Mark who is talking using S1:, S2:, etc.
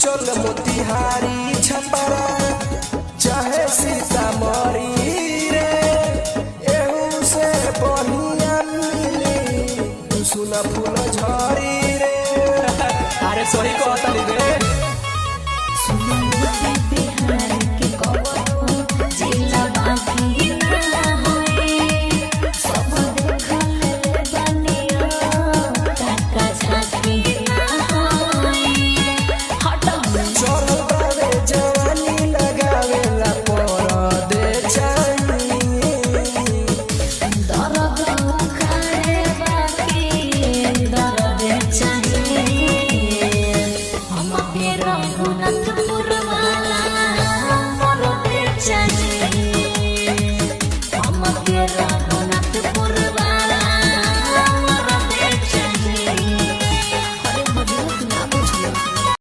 S1: चल मोतिहारी छपरा चाहे सीतामढ़ी रे एहू से बढ़िया मिली तू सुना फूल झड़ी रे।
S2: अरे सही कहता रे।